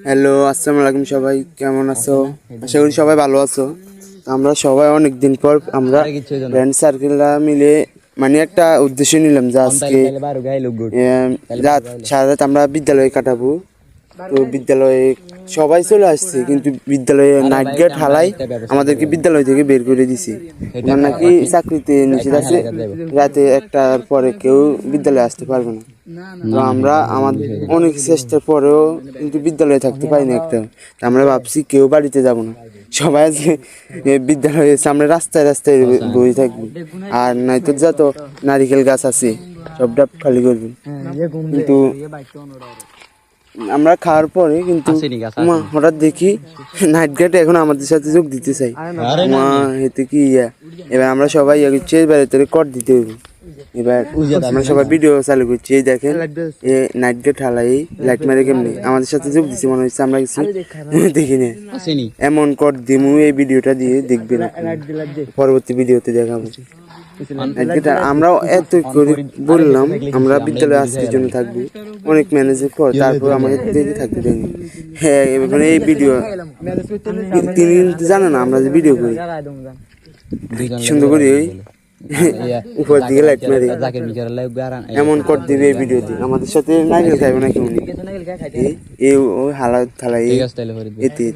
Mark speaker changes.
Speaker 1: Hello, আসসালামু আলাইকুম সবাই, কেমন আছো? আশা করি সবাই ভালো আছো। আমরা সবাই অনেক দিন পর আমরা ফ্রেন্ড সার্কেলরা মিলে মানে একটা উদ্দেশ্য নিলাম যে আজকে রাত সারা রাত আমরা বিদ্যালয়ে কাটাবো। তো বিদ্যালয়ে সবাই চলে আসছে, কিন্তু বিদ্যালয়ে নাইট গেট হালাই আমাদেরকে বিদ্যালয় থেকে বের করে দিছে। ওনার নাকি চাকরিতে নিষেধ আছে, রাতে 1টার পরে কেউ বিদ্যালয়ে আসতে পারবে না। তো আমরা আমাদের অনেক চেষ্টার পরেও কিন্তু বিদ্যালয়ে থাকতে পারি না একটা। আমরা ভাবছি কেউ বাড়িতে যাব না, সবাই আজকে বিদ্যালয়ের সামনে রাস্তায় রাস্তায় বসে থাকবো। আর নয়তো যত নারিকেল গাছ আছে সব ডাব খালি করবো। কিন্তু আমরা খাওয়ার পরে কিন্তু হঠাৎ দেখি নাইট গার্ড এখন আমাদের সাথে যোগ দিতে চাই। মা এতে কি এবার আমরা সবাই বাড়িতে কর দিতে হইব। এবার আমরা সবাই ভিডিও চালু করছি, এই দেখেন এ নাইট গার্ড হালাই লাইট মারে কেমনি আমাদের সাথে যোগ দিচ্ছে, মনে হচ্ছে আমরা কিছু দেখি না। এমন কর দিমু, এই ভিডিওটা দিয়ে দেখবেন, পরবর্তী ভিডিওতে দেখাবো। আমরাও এত করে বললাম আমরা বিদ্যালয়ে আজকের জন্য থাকবো, অনেক ম্যানেজের পর তারপর আমাদের দেখে থাকতে দেয়নি। হ্যাঁ, মানে এই ভিডিও তিনি জানে না আমরা যে ভিডিও করি সুন্দর করি ওই উপর দিকে লাইট মারি এমন কর দিবে এই ভিডিও দিয়ে। আমাদের সাথে নারকেল খাইবে নাকি উনি এই হালা থালা এতে।